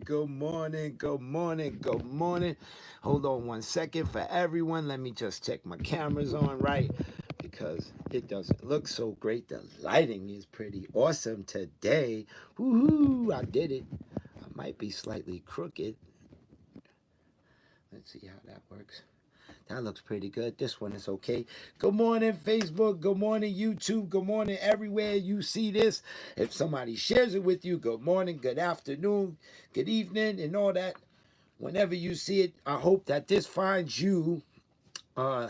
good morning, good morning, good morning. Hold on 1 second for everyone. Let me just check my cameras on right because it doesn't look so great. The lighting is pretty awesome today. Woohoo, I did it. I might be slightly crooked. Let's see how that works. That looks pretty good. This one is okay. Good morning, Facebook. Good morning, YouTube. Good morning, everywhere you see this. If somebody shares it with you, good morning, good afternoon, good evening, and all that. Whenever you see it, I hope that this finds you uh,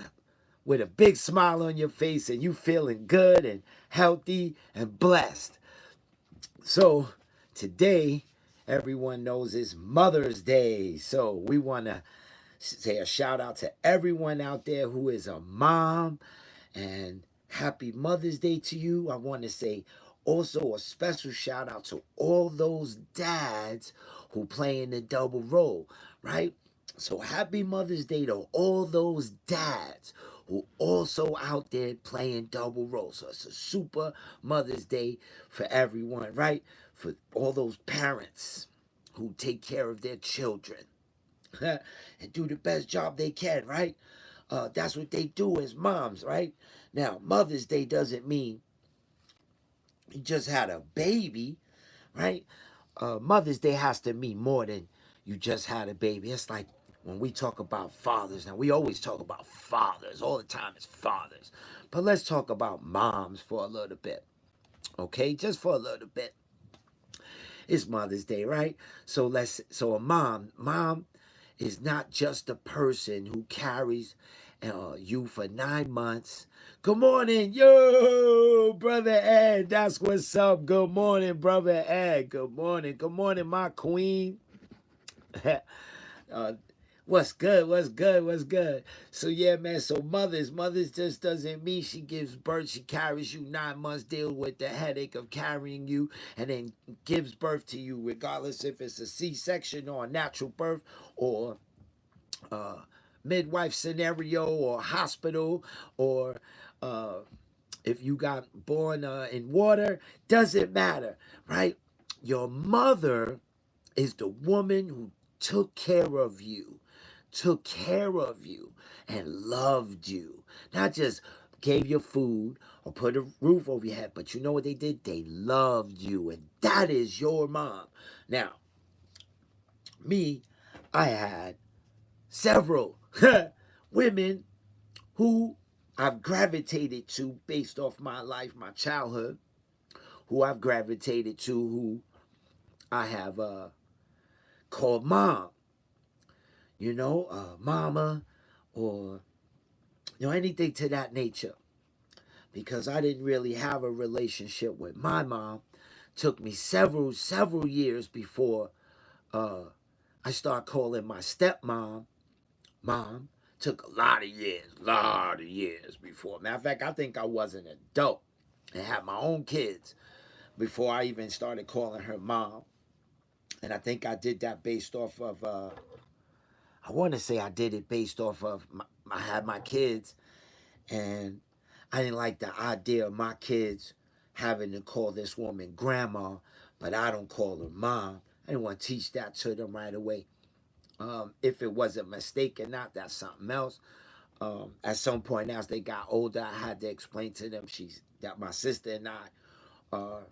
with a big smile on your face and you feeling good and healthy and blessed. So today, everyone knows it's Mother's Day. So we want to say a shout out to everyone out there who is a mom and happy Mother's Day to you. I want to say also a special shout out to all those dads who play in the double role, right? So happy Mother's Day to all those dads who also out there playing double role. So it's a super Mother's Day for everyone, right? For all those parents who take care of their children and do the best job they can, right? That's what they do as moms, right? Now, Mother's Day doesn't mean you just had a baby, right? Mother's Day has to mean more than you just had a baby. It's like when we talk about fathers, now we always talk about fathers all the time, it's fathers. But let's talk about moms for a little bit, okay? Just for a little bit. It's Mother's Day, right? So a mom is not just a person who carries you for 9 months. Good morning, yo, brother Ed. That's what's up. Good morning, brother Ed. Good morning, my queen. uh, What's good? What's good? What's good? So yeah, man. So mothers just doesn't mean she gives birth. She carries you 9 months, deal with the headache of carrying you, and then gives birth to you, regardless if it's a C-section or a natural birth or uh, midwife scenario or hospital or uh, if you got born in water. Doesn't matter, right? Your mother is the woman who took care of you and loved you. Not just gave you food or put a roof over your head, but you know what they did? They loved you, and that is your mom. Now, me, I had several women who I've gravitated to based off my life, my childhood, who I've gravitated to, who I have called mom. Mama, or anything to that nature. Because I didn't really have a relationship with my mom. Took me several years before uh, I started calling my stepmom mom. Took a lot of years before. Matter of fact, I think I was an adult and had my own kids before I even started calling her mom. And I think I did that based off of I want to say I did it based off of I had my kids, and I didn't like the idea of my kids having to call this woman grandma, but I don't call her mom. I didn't want to teach that to them right away. If it was a mistake or not, that's something else. At some point, as they got older, I had to explain to them that my sister and I are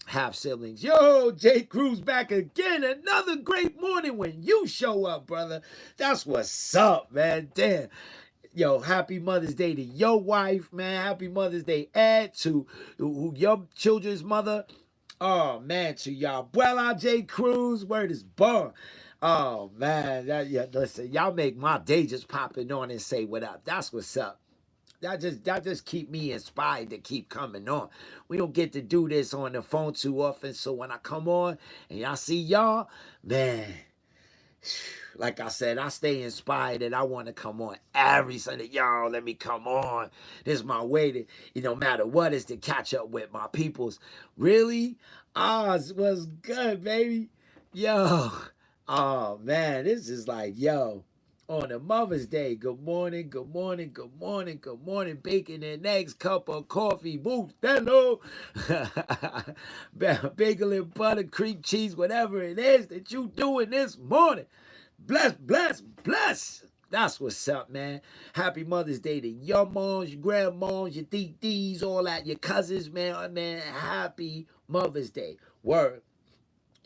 half siblings. Yo, Jay Cruz back again. Another great morning when you show up, brother. That's what's up, man. Damn. Yo, happy Mother's Day to your wife, man. Happy Mother's Day, Ed, to your children's mother. Oh, man, to y'all. Abuela J. Cruz, word is born. Oh, man. Listen, y'all make my day just popping on and say what up. That's what's up. That just keep me inspired to keep coming on. We don't get to do this on the phone too often, so when I come on and y'all see y'all, man, like I said, I stay inspired and I want to come on every Sunday. Y'all, let me come on. This is my way to, no matter what, is to catch up with my peoples. Really? Oz was good, baby. Yo. Oh, man, this is like, yo. on a Mother's Day. Good morning, good morning, good morning, good morning. Bacon and eggs, cup of coffee, Bustelo, bagel and butter, cream cheese, whatever it is that you doing this morning. Bless, bless, bless. That's what's up, man. Happy Mother's Day to your moms, your grandmoms, your DDs, all that, your cousins, man. Man, happy Mother's Day. Word.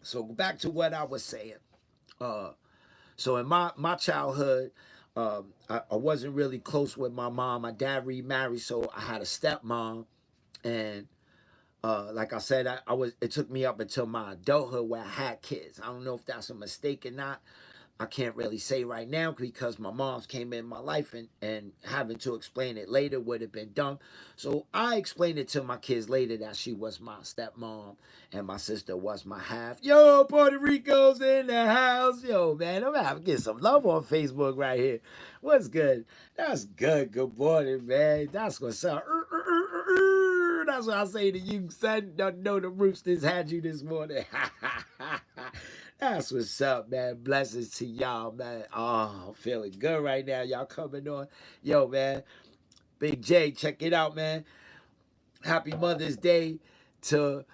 So back to what I was saying. So in my childhood, I wasn't really close with my mom. My dad remarried, so I had a stepmom, and like I said, I was. It took me up until my adulthood where I had kids. I don't know if that's a mistake or not. I can't really say right now because my mom's came in my life, and having to explain it later would have been dumb. So I explained it to my kids later that she was my stepmom and my sister was my half. Yo, Puerto Rico's in the house. Yo, man, I'm gonna get some love on Facebook right here. What's good? That's good. Good morning, man. That's what's up. That's what I say to you, son. Don't know the roosters had you this morning. That's what's up, man. Blessings to y'all, man. Oh, I'm feeling good right now. Y'all coming on. Yo, man. Big J, check it out, man. Happy Mother's Day to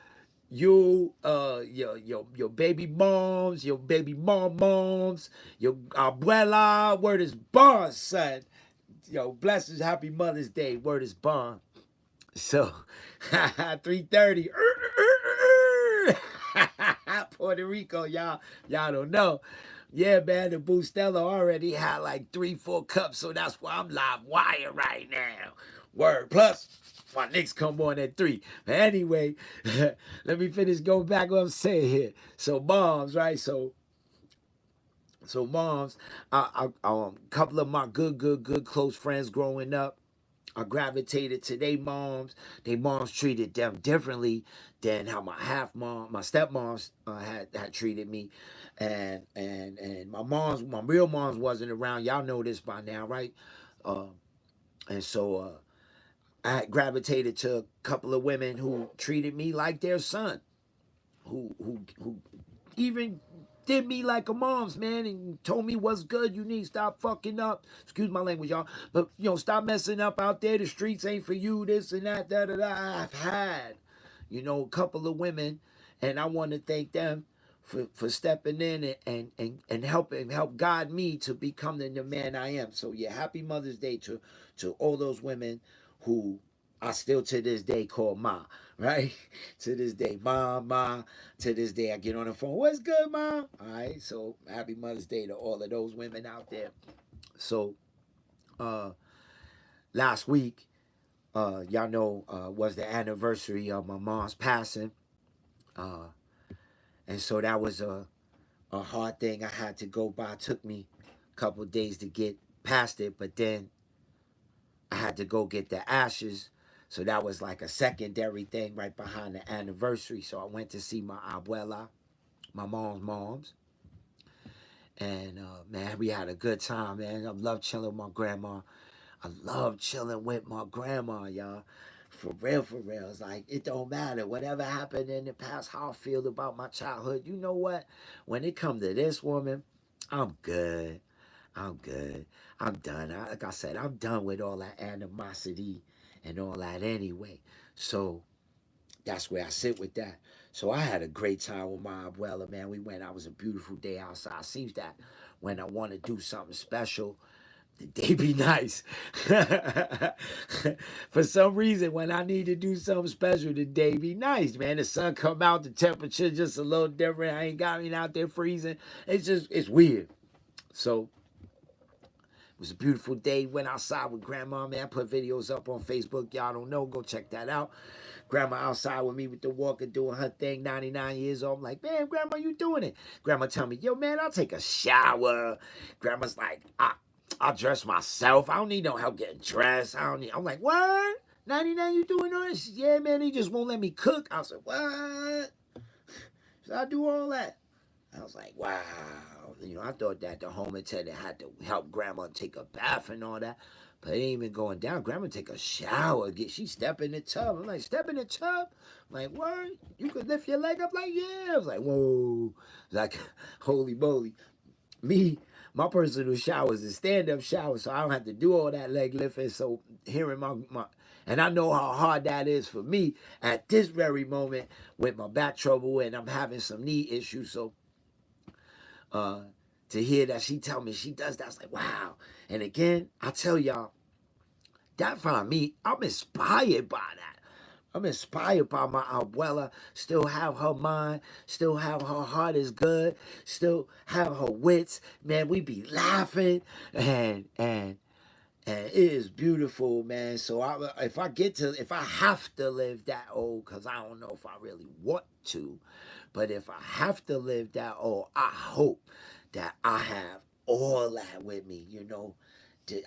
you, your baby moms, your baby moms, your abuela. Word is bond, son. Yo, blessings. Happy Mother's Day. Word is bond. So, 3:30. Puerto Rico, y'all don't know. Yeah, man, the Bustelo already had like 3-4 cups, so that's why I'm live wire right now. Word. Plus, my Knicks come on at 3. But anyway, let me finish going back what I'm saying here. So moms, right? So moms, a couple of my good close friends growing up, I gravitated to their moms. Their moms treated them differently than how my stepmoms had treated me, and my real moms wasn't around. Y'all know this by now, right? And so I gravitated to a couple of women who treated me like their son, who even did me like a mom's, man, and told me what's good. You need to stop fucking up. Excuse my language, y'all. But, stop messing up out there. The streets ain't for you, this and that, da-da-da. I've had, a couple of women, and I want to thank them for stepping in and help guide me to becoming the man I am. So, yeah, happy Mother's Day to all those women who I still to this day call Ma, right? To this day, Ma. To this day, I get on the phone. What's good, Ma? All right. So happy Mother's Day to all of those women out there. So last week, y'all know, was the anniversary of my mom's passing. And so that was a hard thing I had to go by. It took me a couple of days to get past it, but then I had to go get the ashes. So that was like a secondary thing right behind the anniversary. So I went to see my abuela, my moms. And man, we had a good time, man. I love chilling with my grandma. I love chilling with my grandma, y'all. For real. It's like, it don't matter. Whatever happened in the past, how I feel about my childhood. You know what? When it comes to this woman, I'm good. I'm done. Like I said, I'm done with all that animosity and all that anyway. So that's where I sit with that. So I had a great time with my abuela, man. We went out. It was a beautiful day outside. Seems that when I want to do something special, the day be nice. For some reason, when I need to do something special, the day be nice, man. The sun come out, the temperature just a little different. I ain't got me out there freezing. It's weird. So it was a beautiful day. Went outside with grandma, man. I put videos up on Facebook. Y'all don't know. Go check that out. Grandma outside with me with the walker doing her thing, 99 years old. I'm like, man, grandma, you doing it? Grandma tell me, yo, man, I'll take a shower. Grandma's like, I'll dress myself. I don't need no help getting dressed. I'm like, what? 99, you doing all this? Yeah, man, he just won't let me cook. I was like, what? So I do all that. I was like, wow. I thought that the home attendant had to help grandma take a bath and all that. But it ain't even going down. Grandma take a shower. She step in the tub. I'm like, step in the tub? I'm like, what? You could lift your leg up? Like, yeah. I was like, whoa. Like, holy moly. Me, my personal shower is a stand-up shower, so I don't have to do all that leg lifting. So hearing and I know how hard that is for me at this very moment with my back trouble and I'm having some knee issues. So uh, to hear that she tell me she does that, I was like, wow. And again, I tell y'all, that for me, I'm inspired by that. I'm inspired by my abuela. Still have her mind. Still have her heart is good. Still have her wits. Man, we be laughing and it is beautiful, man. So if I have to live that old, because I don't know if I really want to, but if I have to live that old, I hope that I have all that with me, you know.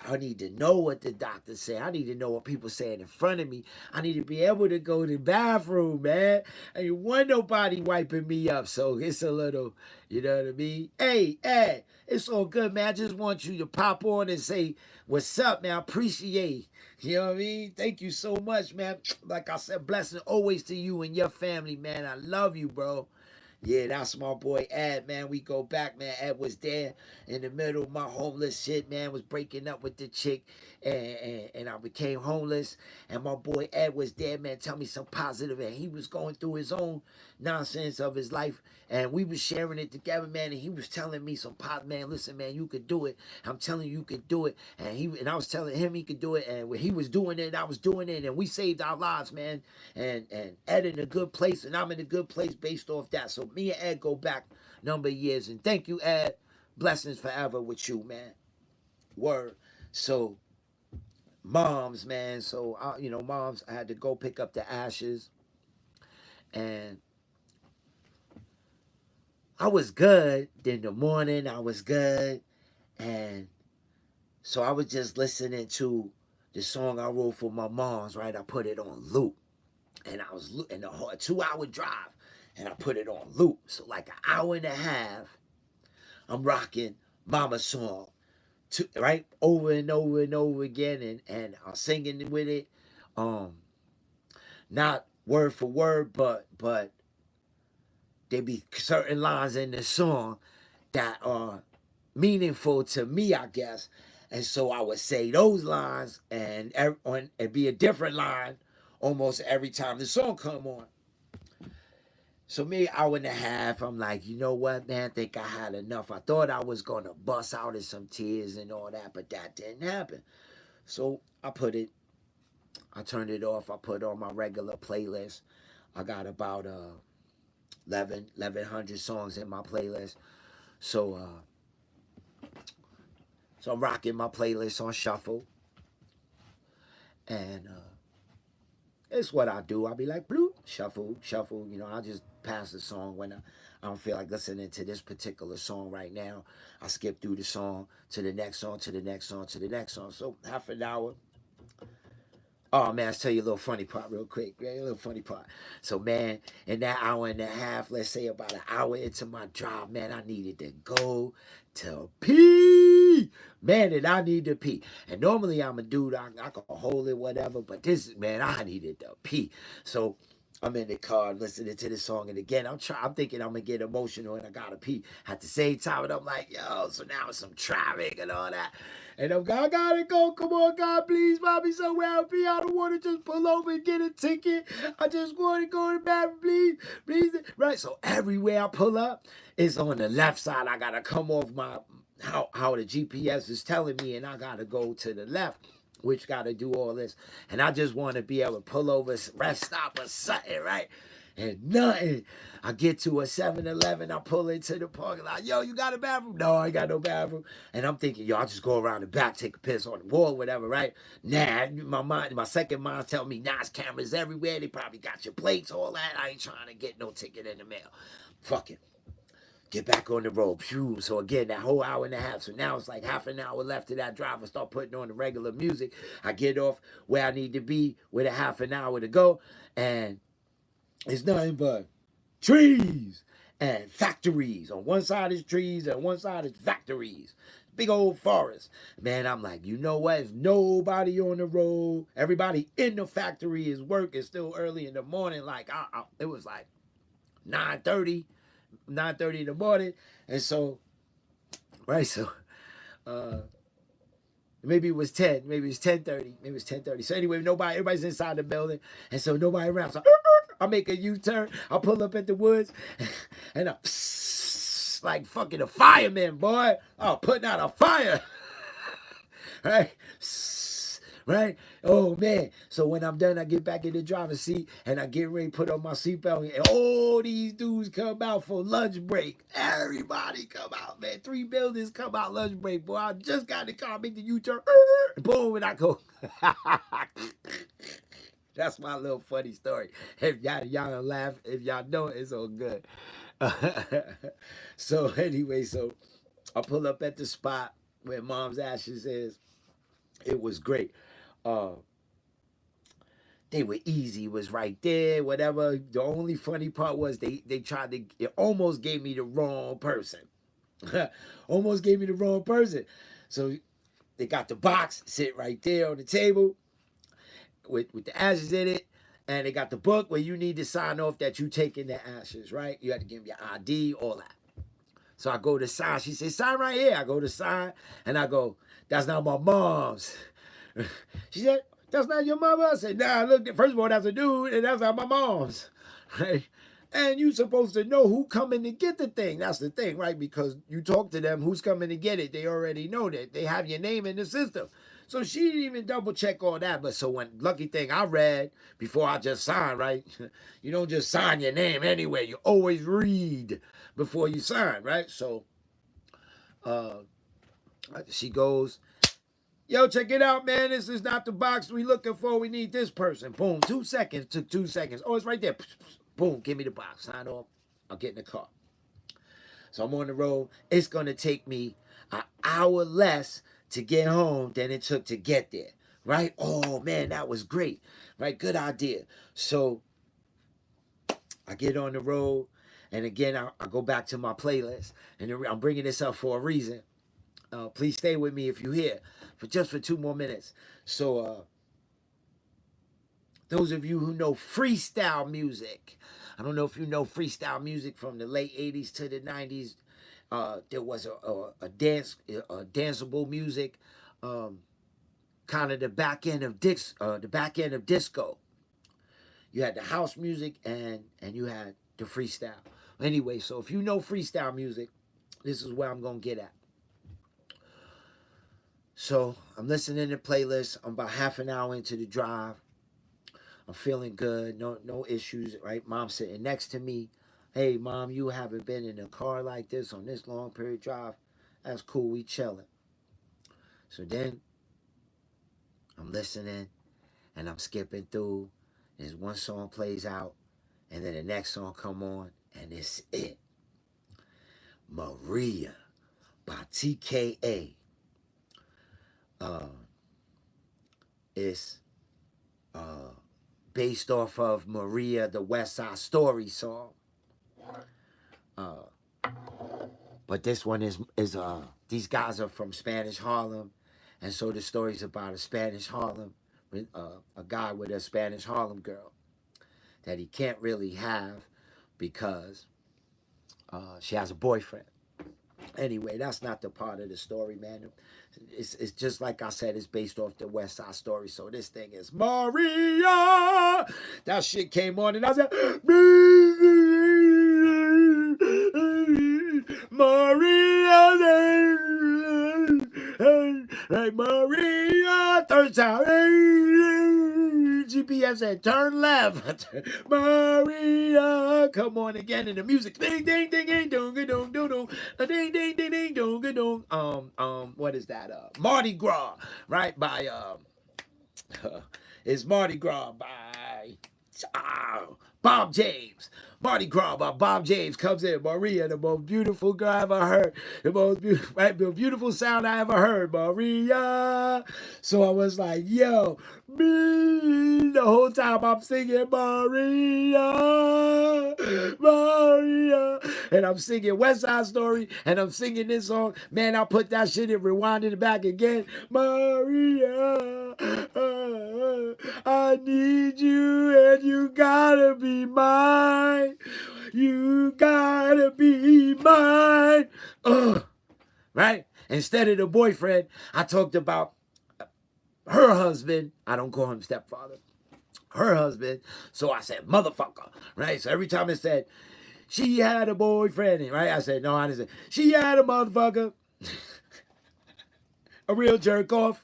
I need to know what the doctors say. I need to know what people saying in front of me. I need to be able to go to the bathroom, man. I ain't want nobody wiping me up. So it's a little, you know what I mean? Hey, it's all good, man. I just want you to pop on and say, what's up, man? I appreciate. You know what I mean? Thank you so much, man. Like I said, blessing always to you and your family, man. I love you, bro. Yeah, that's my boy Ed, man. We go back, man. Ed was there in the middle of my homeless shit, man. Was breaking up with the chick, and I became homeless. And my boy Ed was there, man. Tell me some positive, and he was going through his own nonsense of his life, and we was sharing it together, man. And he was telling me some man. Listen, man, you could do it. I'm telling you, you could do it. And I was telling him he could do it, and when he was doing it, I was doing it, and we saved our lives, man. And Ed in a good place, and I'm in a good place based off that. So me and Ed go back a number of years, and thank you, Ed. Blessings forever with you, man. Word. So moms, man. So moms, I had to go pick up the ashes, and I was good. In the morning, I was good, and so I was just listening to the song I wrote for my moms. Right, I put it on loop, and I was in a 2-hour drive, and I put it on loop. So like an hour and a half, I'm rocking Mama's song, right, over and over and over again, and I'm singing with it, not word for word, but there be certain lines in the song that are meaningful to me, I guess. And so I would say those lines, and it'd be a different line almost every time the song come on. So me, hour and a half, I'm like, you know what, man, I think I had enough. I thought I was going to bust out in some tears and all that, but that didn't happen. So I turned it off. I put on my regular playlist. I got about 1,100 songs in my playlist. So I'm rocking my playlist on shuffle. And it's what I do. I'll be like, bloop, shuffle. You know, I'll just pass the song when I don't feel like listening to this particular song right now. I skip through the song to the next song, to the next song, to the next song. So half an hour. Oh man, I'll tell you a little funny part real quick. A little funny part. So man, in that hour and a half, let's say about an hour into my drive, man, I needed to go to pee. Man, and I need to pee. And normally I'm a dude, I can hold it, whatever. But this, man, I needed to pee. So I'm in the car listening to this song, and again, I'm thinking I'm gonna get emotional, and I gotta pee at the same time. And I'm like, yo, so now it's some traffic and all that, and I'm I gotta go. Come on, God, please, mommy, somewhere I'll pee. I don't want to just pull over and get a ticket. I just want to go to the bathroom, please. Right. So everywhere I pull up, it's on the left side. I gotta come off my how the GPS is telling me, and I gotta go to the left, which got to do all this. And I just want to be able to pull over, rest stop or something, right? And nothing. I get to a 7-Eleven, I pull into the parking lot. Yo, you got a bathroom? No, I ain't got no bathroom. And I'm thinking, yo, I'll just go around the back, take a piss on the wall, whatever, right? Nah, my second mind tell me, nah, it's cameras everywhere. They probably got your plates, all that. I ain't trying to get no ticket in the mail. Fuck it. Get back on the road. Phew. So again, that whole hour and a half. So now it's like half an hour left of that drive. I start putting on the regular music. I get off where I need to be with a half an hour to go. And it's nothing but trees and factories. On one side is trees and one side is factories. Big old forest. Man, I'm like, you know what? There's nobody on the road. Everybody in the factory is working still early in the morning. Like, it was like 9:30 in the morning. And so, right, so Uh, maybe it was 10. Maybe it was 10:30. Maybe it was 10:30. So anyway, everybody's inside the building, and so nobody around. So I make a U-turn. I pull up at the woods, and I'm like fucking a fireman, boy. Oh, putting out a fire. Right? Right? Oh man. So when I'm done, I get back in the driver's seat and I get ready to put on my seatbelt. And all these dudes come out for lunch break. Everybody come out, man. 3 buildings come out lunch break. Boy, I just got in the car, make the U-turn. Boom, and I go. That's my little funny story. If y'all laugh, if y'all know it, it's all good. So anyway, so I pull up at the spot where Mom's Ashes is. It was great. Uh, they were easy, was right there, whatever. The only funny part was they tried to, it almost gave me the wrong person. Almost gave me the wrong person. So they got the box sit right there on the table with the ashes in it. And they got the book where you need to sign off that you taking the ashes, right? You had to give them your ID, all that. So I go to sign. She said, sign right here. I go to sign, and I go, that's not my mom's. She said, that's not your mother? I said, nah, look, first of all, that's a dude, and that's not my mom's. Right? And you supposed to know who coming to get the thing. That's the thing, right? Because you talk to them, who's coming to get it. They already know that. They have your name in the system. So she didn't even double check all that. But so when lucky thing I read before I just signed, right? You don't just sign your name anyway. You always read before you sign, right? So she goes, yo, check it out, man. This is not the box we looking for. We need this person. Boom. 2 seconds. Took 2 seconds. Oh, it's right there. Boom. Give me the box. Sign off. I'll get in the car. So I'm on the road. It's going to take me an hour less to get home than it took to get there. Right? Oh, man, that was great. Right? Good idea. So I get on the road. And again, I go back to my playlist. And I'm bringing this up for a reason. Please stay with me if you're here for 2 more minutes. So those of you who know freestyle music, I don't know if you know freestyle music from the late 80s to the 90s. There was a danceable music, kind of the back end of disco. You had the house music and you had the freestyle. Anyway, so if you know freestyle music, this is where I'm gonna get at. So I'm listening to playlists. I'm about half an hour into the drive. I'm feeling good. No issues, right? Mom's sitting next to me. Hey, Mom, you haven't been in a car like this on this long period drive. That's cool. We chilling. So then I'm listening and I'm skipping through. There's one song plays out and then the next song come on and it's it. Maria by TKA. It's based off of Maria, the West Side Story song. But this one is these guys are from Spanish Harlem, and so the story's about a Spanish Harlem, a guy with a Spanish Harlem girl that he can't really have because she has a boyfriend. Anyway, that's not the part of the story, man. It's just like I said, it's based off the West Side Story. So this thing is Maria. That shit came on and I said, Maria, hey Maria, third time. GPS said turn left. Maria, come on again, and the music ding ding ding ding dong dong dong dong ding ding ding ding dong dong. What is that? Mardi Gras, right? By it's Mardi Gras by Bob James. Mardi Gras by Bob James comes in. Maria, the most beautiful girl I ever heard. The most beautiful, right, the beautiful sound I ever heard. Maria. So I was like, yo, me. The whole time I'm singing Maria. Maria. And I'm singing West Side Story. And I'm singing this song. Man, I put that shit and rewinded it back again. Maria. I need you and you gotta be mine. You gotta be mine. Right? Instead of the boyfriend, I talked about her husband. I don't call him stepfather. Her husband. So I said, motherfucker, right? So every time it said, she had a boyfriend, right? I said, no, I didn't say, she had a motherfucker, a real jerk off.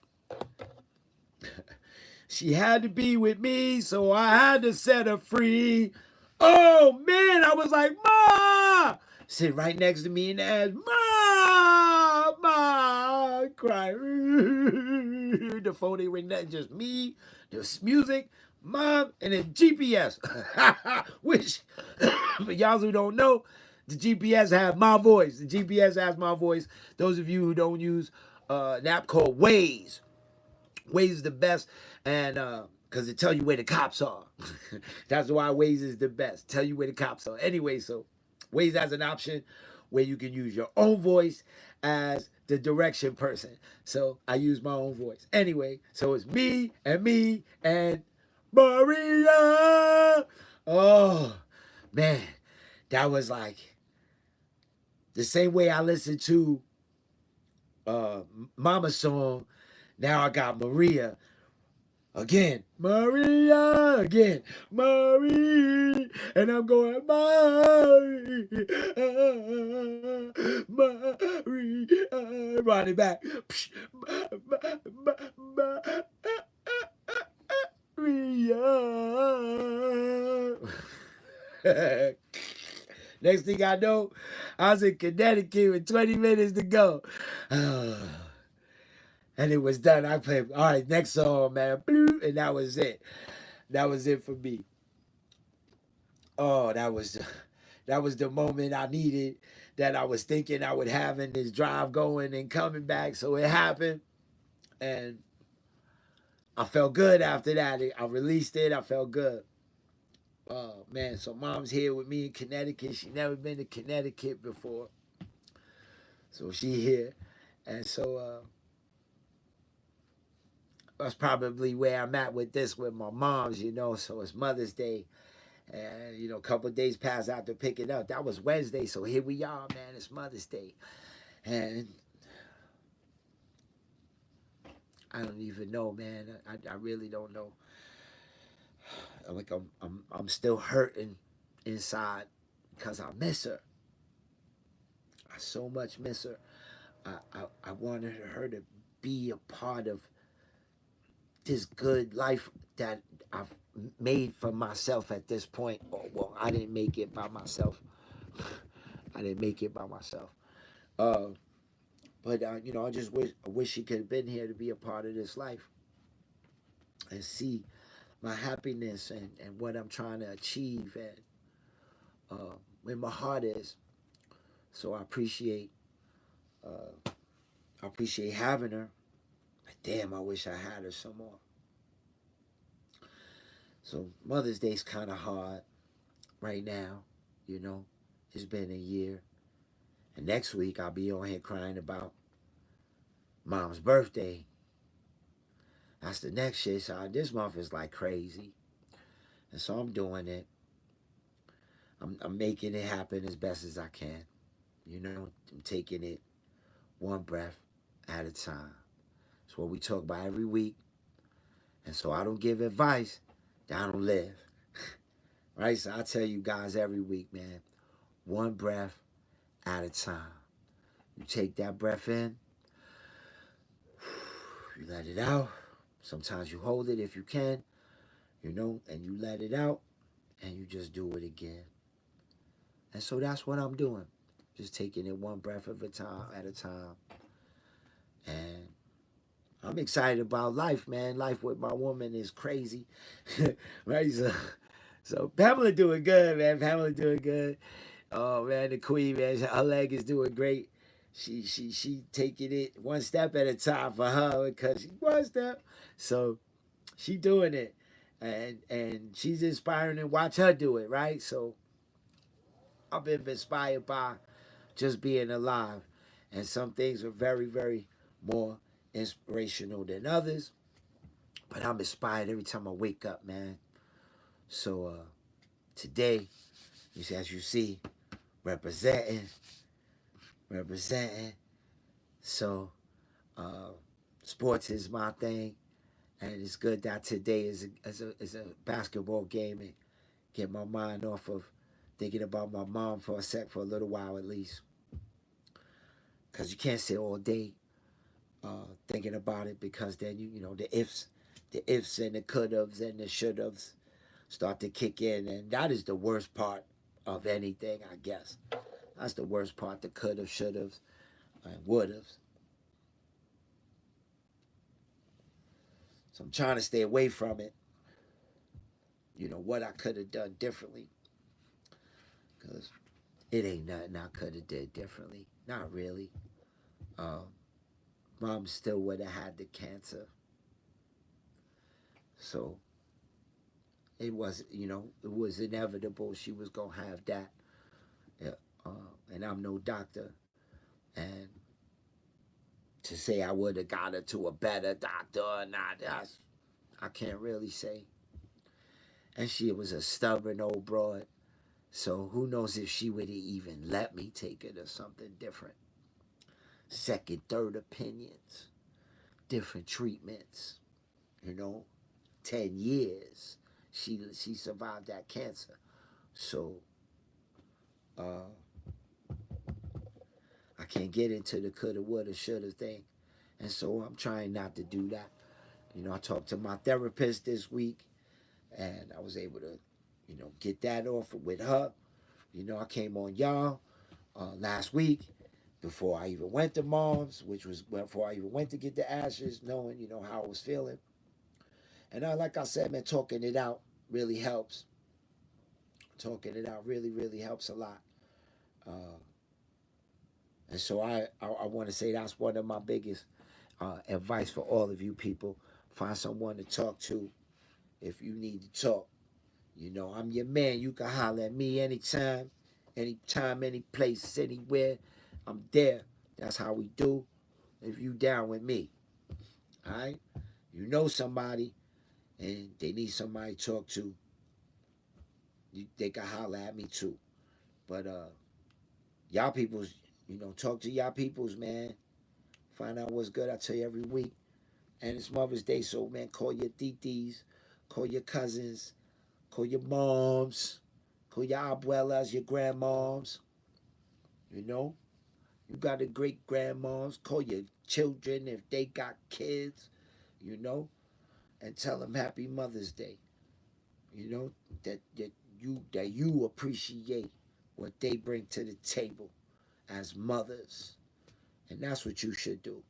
She had to be with me, so I had to set her free. Oh, man, I was like, Ma! Sit right next to me in the ass, Ma! Ma! Crying. The phone ain't ring nothing, just me, the music, Mom, and then GPS. Which, for y'all who don't know, the GPS has my voice. The GPS has my voice. Those of you who don't use an app called Waze. Waze is the best, and because it tell you where the cops are. That's why Waze is the best. Tell you where the cops are. Anyway, so Waze has an option where you can use your own voice as the direction person. So I use my own voice. Anyway, so it's me and Maria. Oh man, that was like the same way I listened to Mama's song. Now I got Maria. Again, Maria, again, Marie, and I'm going, Marie, Marie, running back, Maria. Next thing I know, I was in Connecticut with 20 minutes to go. And it was done. I played, all right, next song, man. And that was it. That was it for me. Oh, that was the moment I needed, that I was thinking I would have in this drive going and coming back. So it happened. And I felt good after that. I released it. I felt good. Oh, man. So Mom's here with me in Connecticut. She never been to Connecticut before. So she here. And so that's probably where I'm at with this with my moms, you know. So it's Mother's Day. And, you know, a couple of days passed after picking up. That was Wednesday. So here we are, man. It's Mother's Day. And I don't even know, man. I really don't know. Like I'm still hurting inside because I miss her. I so much miss her. I wanted her to be a part of this good life that I've made for myself at this point. Oh, well, I didn't make it by myself. I didn't make it by myself. But you know, I just wish she could have been here to be a part of this life and see my happiness and what I'm trying to achieve and where my heart is. So I appreciate having her. But damn, I wish I had her some more. So Mother's Day's kind of hard right now, you know. It's been a year. And next week I'll be on here crying about Mom's birthday. That's the next shit. So this month is like crazy. And so I'm doing it. I'm making it happen as best as I can. You know, I'm taking it one breath at a time. It's what we talk about every week. And so I don't give advice that I don't live. Right? So I tell you guys every week, man, one breath at a time. You take that breath in, you let it out. Sometimes you hold it if you can, you know, and you let it out, and you just do it again. And so that's what I'm doing. Just taking it one breath at a time. And I'm excited about life, man. Life with my woman is crazy. Right? So Pamela doing good, man. Pamela doing good. Oh man, the queen, man, her leg is doing great. She taking it one step at a time for her because she one step. So she doing it. And she's inspiring and watch her do it, right? So I've been inspired by just being alive. And some things are very, very more inspirational than others. But I'm inspired every time I wake up, man. So today, as you see, representing So, uh, sports is my thing, and it's good that today is a basketball game and get my mind off of thinking about my mom for a little while at least, because you can't sit all day thinking about it, because then you know the ifs and the could haves and the should haves start to kick in, and that is the worst part of anything, I guess. That's the worst part, the could have, should have, and would have. So I'm trying to stay away from it. You know, what I could have done differently. Because it ain't nothing I could have did differently. Not really. Um, Mom still would have had the cancer. So it was, you know, it was inevitable she was going to have that. Yeah. And I'm no doctor. And to say I would have got her to a better doctor or not, I can't really say. And she was a stubborn old broad. So who knows if she would have even let me take it or something different. Second, third opinions, different treatments, you know. 10 years she survived that cancer. So uh, I can't get into the coulda, woulda, shoulda thing. And so I'm trying not to do that. You know, I talked to my therapist this week, and I was able to, you know, get that off with her. You know, I came on y'all last week before I even went to mom's, which was before I even went to get the ashes, knowing, you know, how I was feeling. And like I said, man, talking it out really helps. Talking it out really, really helps a lot. Uh, and so I want to say that's one of my biggest advice for all of you people. Find someone to talk to if you need to talk. You know, I'm your man. You can holler at me anytime, any place, anywhere. I'm there. That's how we do. If you down with me, all right? You know somebody and they need somebody to talk to, they can holler at me too. But y'all peoples, you know, talk to y'all peoples, man. Find out what's good. I tell you every week. And it's Mother's Day, so man, call your titis, call your cousins, call your moms, call your abuelas, your grandmoms. You know, you got a great grandmoms. Call your children if they got kids. You know, and tell them Happy Mother's Day. You know that you appreciate what they bring to the table as mothers, and that's what you should do.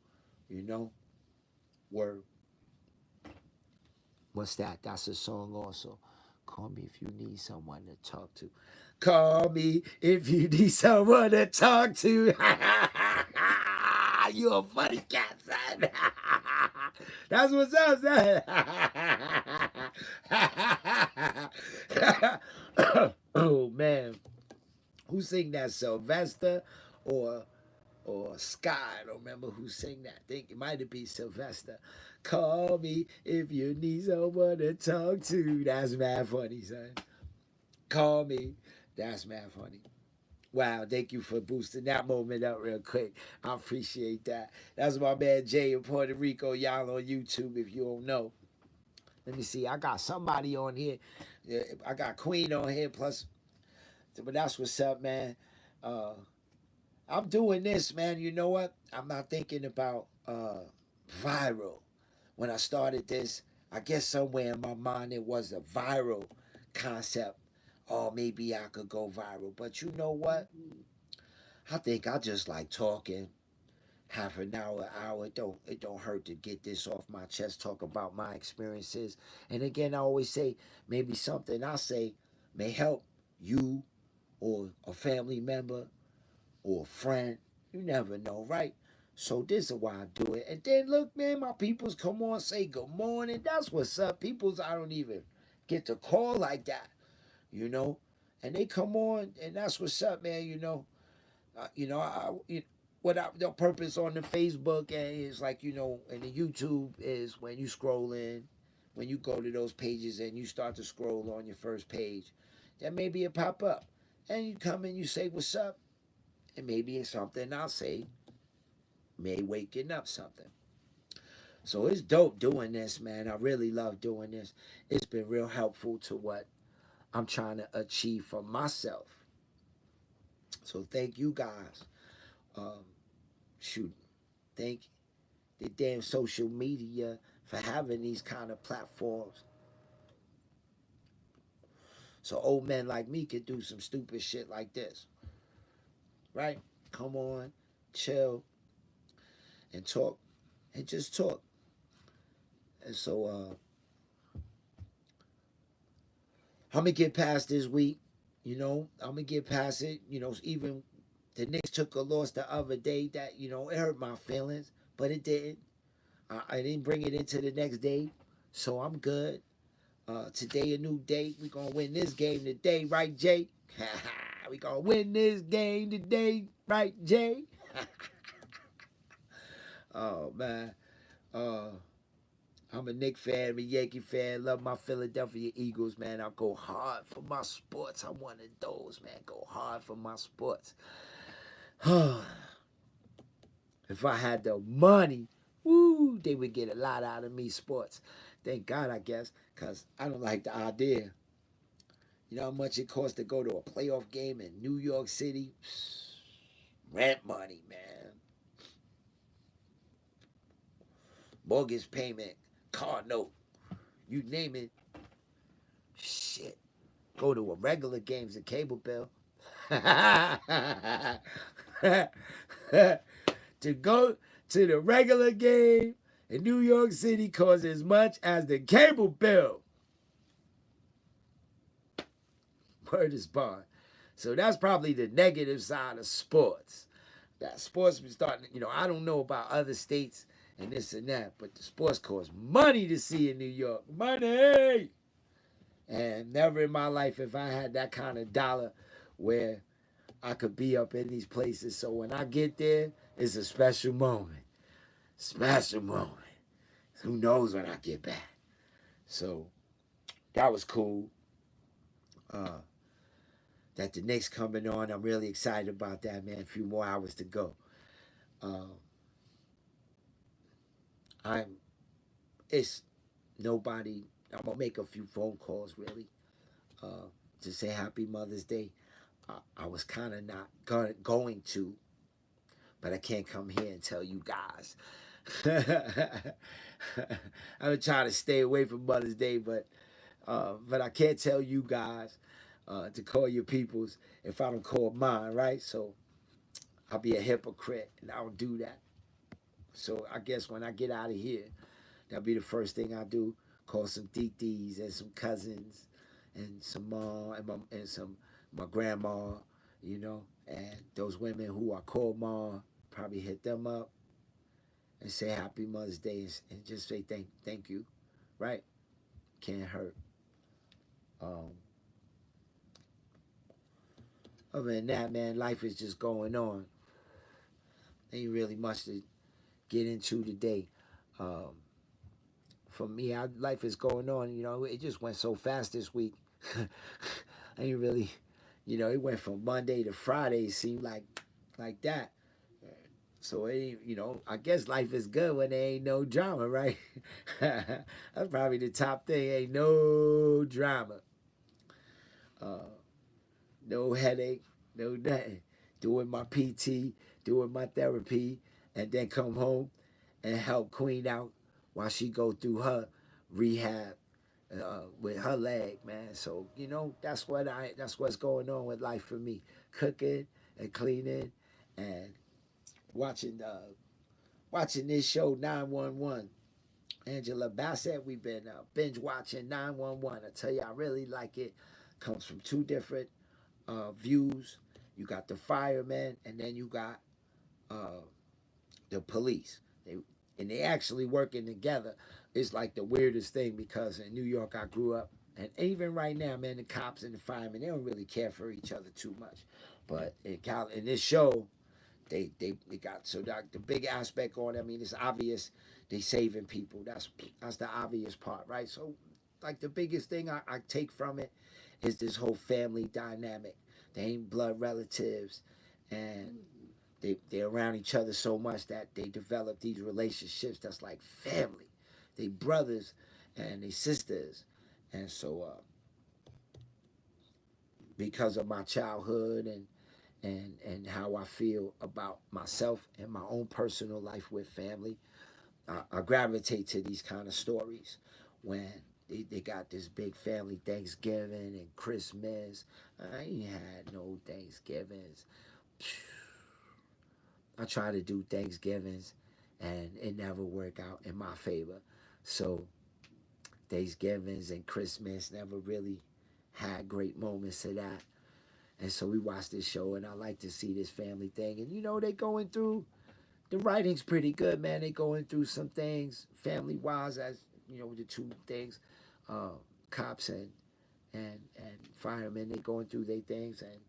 You know, word. What's that? That's a song also. Call me if you need someone to talk to. Call me if you need someone to talk to. You a funny cat, son. That's what's up, son. Oh man, who sing that? Sylvester or Sky? I don't remember who sang that. I think it might have been Sylvester. Call me if you need someone to talk to. That's mad funny, son. Call me. That's mad funny. Wow, thank you for boosting that moment up real quick. I appreciate that. That's my man Jay in Puerto Rico. Y'all on YouTube if you don't know. Let me see. I got somebody on here. I got Queen on here. Plus, but that's what's up, man. Uh, I'm doing this, man. You know what? I'm not thinking about viral. When I started this, I guess somewhere in my mind it was a viral concept. Oh, maybe I could go viral. But you know what? I think I just like talking half an hour. It don't hurt to get this off my chest, talk about my experiences. And again, I always say maybe something I say may help you or a family member or a friend. You never know, right? So this is why I do it. And then look, man, my peoples come on, say good morning. That's what's up. Peoples I don't even get to call like that, you know. And they come on, and that's what's up, man. You know, what the purpose on the Facebook is like, you know, and the YouTube is when you scroll in, when you go to those pages and you start to scroll on your first page, then maybe it pop up, and you come and you say what's up, and maybe it's something I'll say may waking up something. So it's dope doing this, man. I really love doing this. It's been real helpful to what I'm trying to achieve for myself. So thank you guys. Um, shoot, thank the damn social media for having these kind of platforms. So old men like me could do some stupid shit like this, right? Come on, chill, and talk, and just talk. And so I'm gonna get past this week. I'm gonna get past it. Even the Knicks took a loss the other day that it hurt my feelings, but it didn't. I didn't bring it into the next day, so I'm good. Today a new day. We gonna win this game today, right, Jay? We gonna win this game today, right, Jay? Oh man. Uh, I'm a Knicks fan, I'm a Yankee fan, love my Philadelphia Eagles, man. I go hard for my sports. I'm one of those, man. Go hard for my sports. If I had the money, woo, they would get a lot out of me sports. Thank God, I guess, because I don't like the idea. You know how much it costs to go to a playoff game in New York City? Rent money, man. Mortgage payment, car note, you name it. Shit. Go to a regular game's a cable bill. To go to the regular game in New York City costs as much as the cable bill. Word is bond. So that's probably the negative side of sports. That sports be starting, I don't know about other states and this and that, but the sports costs money to see in New York. Money! And never in my life if I had that kind of dollar where I could be up in these places. So when I get there, it's a special moment. Special moment. Who knows when I get back? So that was cool. That the Knicks coming on. I'm really excited about that, man. A few more hours to go. I'm it's nobody. I'm gonna make a few phone calls really to say Happy Mother's Day. I was kind of not going to, but I can't come here and tell you guys. I'm gonna try to stay away from Mother's Day, but I can't tell you guys to call your peoples if I don't call mine, right? So I'll be a hypocrite and I don't do that. So I guess when I get out of here, that'll be the first thing I do. Call some titis and some cousins and some mom and some my grandma, and those women who I call mom, probably hit them up and say Happy Mother's Day and just say thank you, right? Can't hurt. Um, Other than that, man, life is just going on. Ain't really much to get into today. Um, for me, life is going on. It just went so fast this week. I ain't really, it went from Monday to Friday. It seemed like that. So it ain't, I guess life is good when there ain't no drama, right? That's probably the top thing. Ain't no drama, no headache, no nothing. Doing my PT, doing my therapy, and then come home and help Queen out while she go through her rehab with her leg, man. So that's what's going on with life for me: cooking and cleaning and watching this show 911. Angela Bassett. We've been binge watching 911. I tell you, I really like it. Comes from two different views. You got the firemen, and then you got uh, the police. They actually working together. It's like the weirdest thing because in New York I grew up, and even right now, man, the cops and the firemen, they don't really care for each other too much. But in this show, they got so that the big aspect on it. I mean, it's obvious they saving people. That's the obvious part, right? So like the biggest thing I take from it is this whole family dynamic. They ain't blood relatives, and they're around each other so much that they develop these relationships that's like family. They brothers and they sisters. And so because of my childhood and how I feel about myself and my own personal life with family, I gravitate to these kind of stories when they got this big family Thanksgiving and Christmas. I ain't had no Thanksgivings. I try to do Thanksgivings and it never work out in my favor. So Thanksgivings and Christmas never really had great moments of that. And so we watched this show and I like to see this family thing. And you know, they going through the writing's pretty good, man. They going through some things family wise, as you know, the two things, uh, cops and firemen. They going through their things, and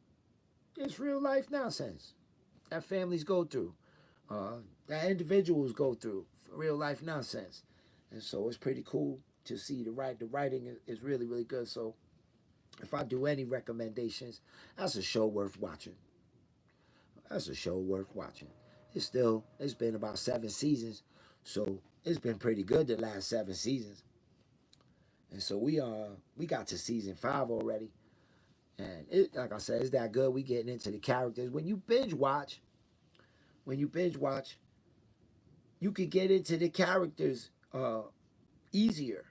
it's real life nonsense that families go through, that individuals go through, real life nonsense, and so it's pretty cool to see the writing is really really good. So if I do any recommendations, that's a show worth watching. That's a show worth watching. It's been about 7 seasons, so it's been pretty good the last 7 seasons. And so we got to season 5 already, and it like I said, it's that good. We getting into the characters. When you binge watch, you can get into the characters easier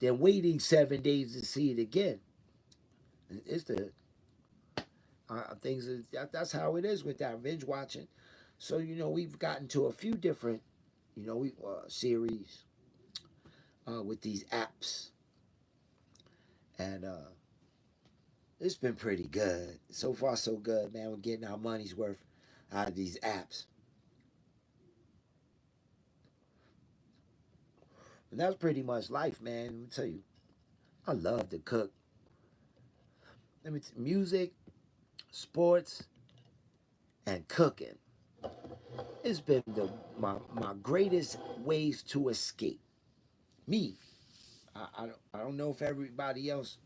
than waiting 7 days to see it again. It's the things that's how it is with that binge watching. So you know we've gotten to a few different we series with these apps, and it's been pretty good so far. So good, man. We're getting our money's worth out of these apps, and that's pretty much life, man. Let me tell you, I love to cook. Music, sports, and cooking. It's been my greatest ways to escape me. I don't know if everybody else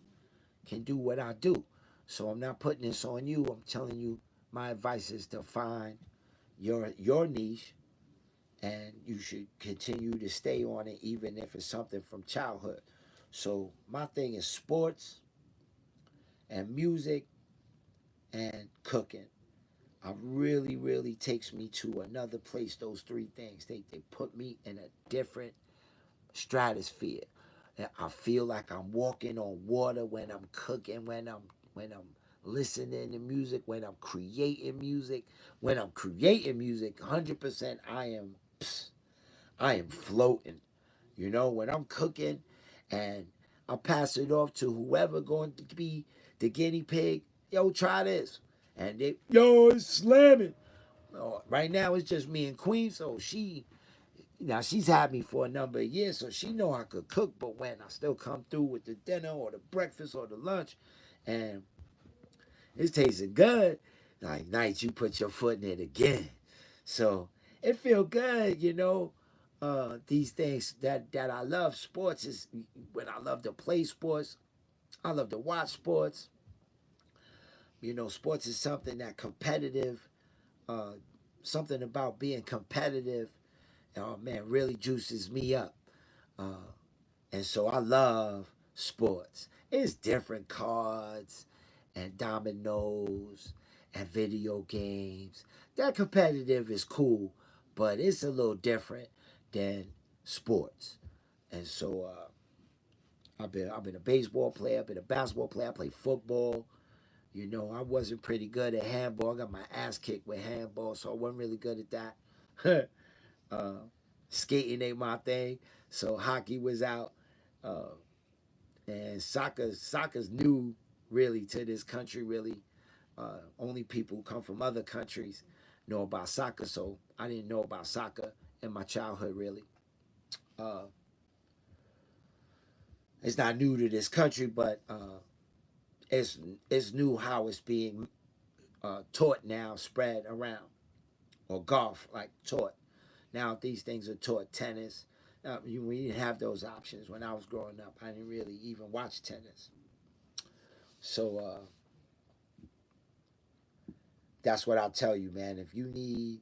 can do what I do. So I'm not putting this on you. I'm telling you my advice is to find your niche, and you should continue to stay on it even if it's something from childhood. So my thing is sports and music and cooking. I really, really takes me to another place. Those three things, they put me in a different stratosphere. And I feel like I'm walking on water when I'm cooking, when I'm listening to music, when I'm creating music. When I'm creating music, 100% I am floating. You know, when I'm cooking and I pass it off to whoever going to be the guinea pig, yo, try this. And they, yo, it's slamming. Oh, right now it's just me and Queen, so she's had me for a number of years, so she know I could cook. But when I still come through with the dinner or the breakfast or the lunch, and it's tasting good, like nights you put your foot in it again. So it feel good, you know. These things that I love. Sports is when I love to play sports. I love to watch sports. You know, sports is something that competitive. Uh, Something about being competitive. Oh man, really juices me up. Uh, And so I love sports. It's different cards and dominoes and video games. That competitive is cool, but it's a little different than sports. And so I've been a baseball player, I've been a basketball player, I played football. You know, I wasn't pretty good at handball. I got my ass kicked with handball, so I wasn't really good at that. uh, Skating ain't my thing, so hockey was out. Uh, and soccer's new really to this country. Really, only people who come from other countries know about soccer. So I didn't know about soccer in my childhood. Really, uh, it's not new to this country, but it's it's new how it's being taught now, spread around, or golf like taught. Now these things are taught. Tennis. We didn't have those options when I was growing up. I didn't really even watch tennis. So that's what I'll tell you, man. If you need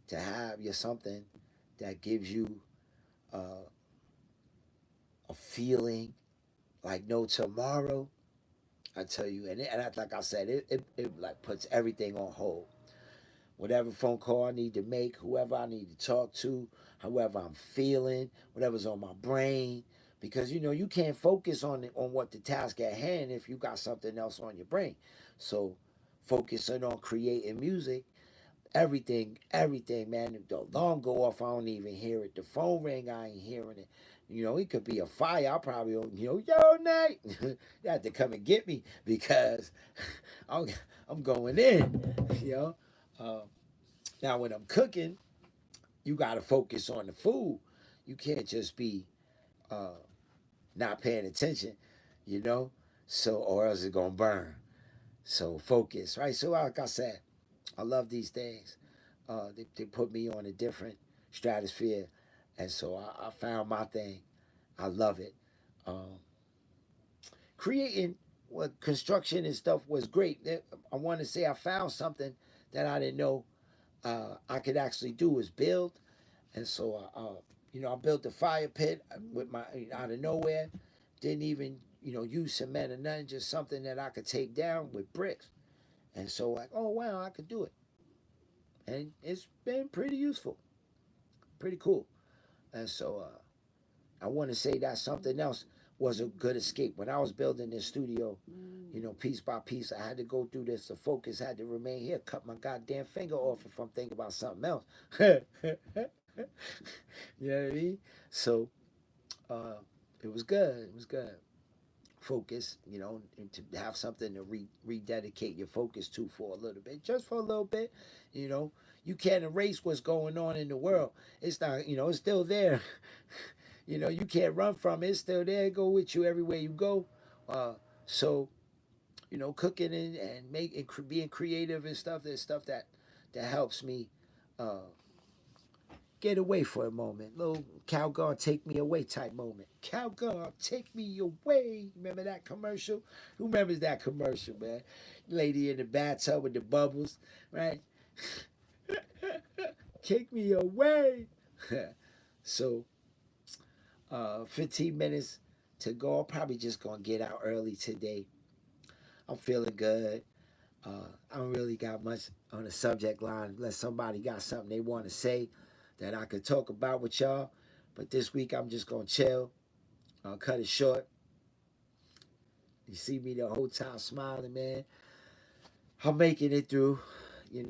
to have your something that gives you uh, a feeling like no tomorrow, I tell you, like I said, it like puts everything on hold. Whatever phone call I need to make, whoever I need to talk to, however I'm feeling, whatever's on my brain, because you can't focus on what the task at hand if you got something else on your brain. So focusing on creating music, everything, man. The alarm go off, I don't even hear it. The phone ring, I ain't hearing it. It could be a fire. I probably, yo, Nate, you have to come and get me because I'm, I'm going in, you know. Uh, Now, when I'm cooking, you got to focus on the food. You can't just be uh, not paying attention, you know, so, or else it's going to burn. So focus, right? So, like I said, I love these things. They put me on a different stratosphere. And so I found my thing. I love it. Um, Creating what construction and stuff was great. I want to say I found something that I didn't know I could actually do is build. And so, I built the fire pit with my out of nowhere. Didn't even use cement or nothing. Just something that I could take down with bricks. And so, like, oh wow, I could do it. And it's been pretty useful, pretty cool. And so, I want to say that something else was a good escape. When I was building this studio, piece by piece, I had to go through this. The focus had to remain here. Cut my goddamn finger off if I'm thinking about something else. You know what I mean? So uh, it was good. It was good. Focus, and to have something to rededicate your focus to for a little bit, just for a little bit. You know, you can't erase what's going on in the world. It's not, it's still there. You can't run from it. It's still there. Go with you everywhere you go. Uh, so, cooking and making, being creative and stuff. There's stuff that helps me uh, get away for a moment. Little Cowgirl Take Me Away type moment. Cowgirl Take Me Away. Remember that commercial? Who remembers that commercial, man? Lady in the bathtub with the bubbles, right? Take me away. So, 15 minutes to go. I'm probably just going to get out early today. I'm feeling good. I don't really got much on the subject line unless somebody got something they want to say that I could talk about with y'all. But this week I'm just gonna chill. I'll cut it short. You see me the whole time smiling, man. I'm making it through.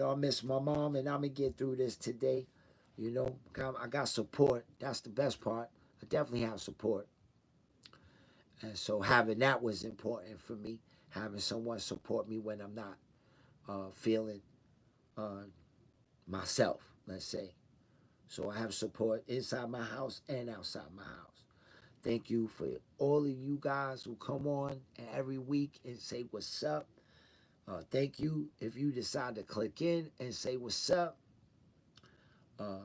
I miss my mom, and I'm gonna get through this today. I got support. That's the best part. I definitely have support, and so having that was important for me. Having someone support me when I'm not feeling uh, myself, let's say. So I have support inside my house and outside my house. Thank you for all of you guys who come on every week and say what's up. Thank you if you decide to click in and say what's up. Uh,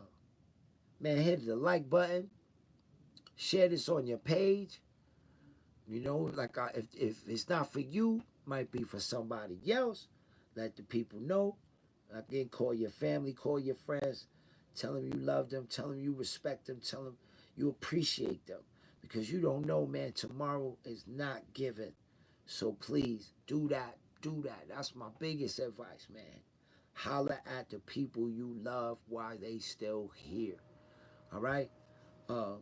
Man, hit the like button. Share this on your page. If it's not for you, might be for somebody else. Let the people know. Again, call your family, call your friends. Tell them you love them. Tell them you respect them. Tell them you appreciate them. Because you don't know, man, tomorrow is not given. So please do that. Do that. That's my biggest advice, man. Holler at the people you love while they still here. All right? Uh,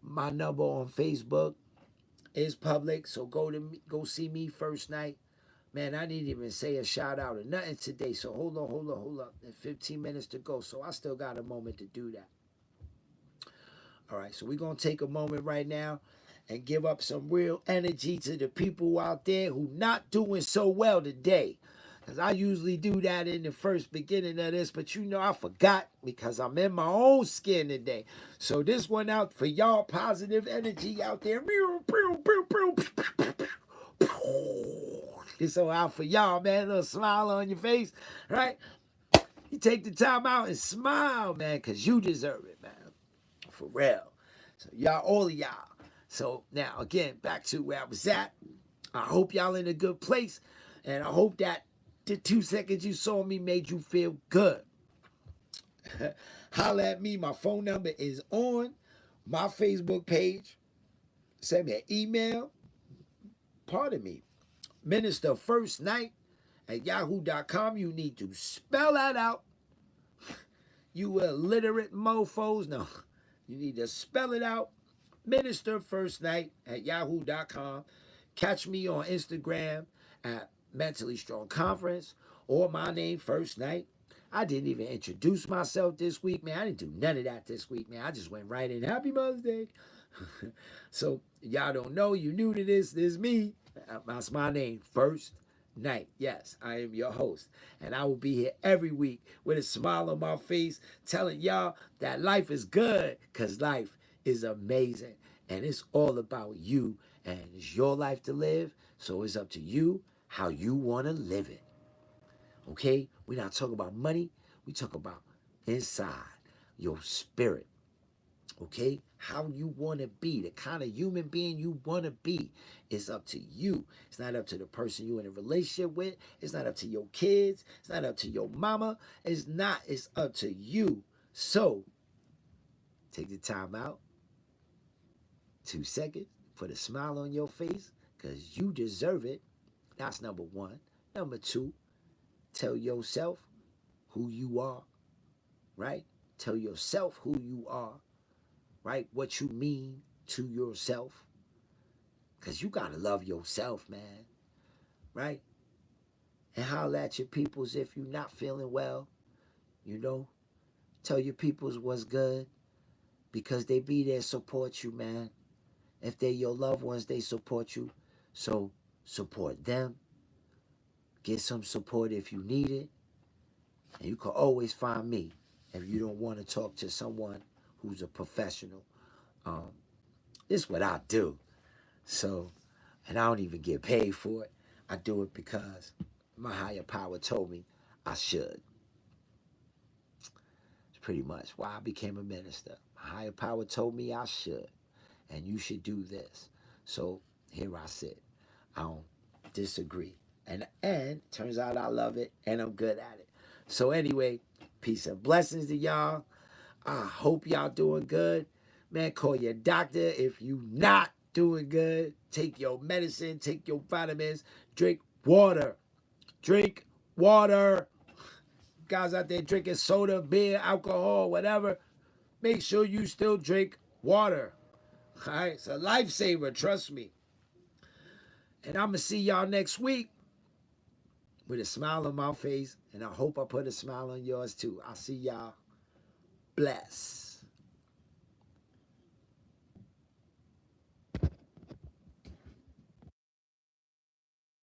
my number on Facebook is public, so go see me first night. Man, I didn't even say a shout out or nothing today. So hold on. There's 15 minutes to go. So I still got a moment to do that. All right, so we're going to take a moment right now and give up some real energy to the people out there who not doing so well today. Because I usually do that in the first beginning of this, but I forgot because I'm in my own skin today. So this one out for y'all, positive energy out there. It's so out for y'all, man. A little smile on your face, right? You take the time out and smile, man, because you deserve it, man. For real. So y'all, all of y'all. So now, again, back to where I was at. I hope y'all in a good place. And I hope that The 2 seconds you saw me made you feel good. Holla at me. My phone number is on my Facebook page. Send me an email. Pardon me. Minister First Night at yahoo.com. You need to spell that out. You illiterate mofos. No, you need to spell it out. Minister First Night at yahoo.com. Catch me on Instagram at Mentally Strong Conference or my name First Night. I didn't even introduce myself this week, man. I didn't do none of that this week, man. I just went right in. Happy Mother's Day. So y'all don't know, you new to this. This is me. That's my name, First Night. Yes, I am your host. And I will be here every week with a smile on my face telling y'all that life is good because life is amazing. And it's all about you. And it's your life to live. So it's up to you how you want to live it. Okay? We're not talking about money. We talk about inside your spirit. Okay? How you want to be, the kind of human being you want to be, is up to you. It's not up to the person you're in a relationship with. It's not up to your kids. It's not up to your mama. It's not. It's up to you. So, take the time out. 2 seconds. Put a smile on your face because you deserve it. That's number one. Number two, tell yourself who you are, right? Tell yourself who you are, right? What you mean to yourself. Because you got to love yourself, man, right? And holler at your peoples if you're not feeling well, you know. Tell your peoples what's good because they be there, support you, man. If they're your loved ones, they support you. So support them. Get some support if you need it. And you can always find me if you don't want to talk to someone who's a professional. This is what I do. So, and I don't even get paid for it. I do it because my higher power told me I should. It's pretty much why I became a minister. My higher power told me I should. And you should do this. So here I sit. I don't disagree. And turns out I love it and I'm good at it. So anyway, peace and blessings to y'all. I hope y'all doing good. Man, call your doctor if you not doing good. Take your medicine, take your vitamins, drink water. Drink water. Guys out there drinking soda, beer, alcohol, whatever. Make sure you still drink water. All right, it's a lifesaver, trust me. And I'm going to see y'all next week with a smile on my face. And I hope I put a smile on yours too. I'll see y'all. Bless.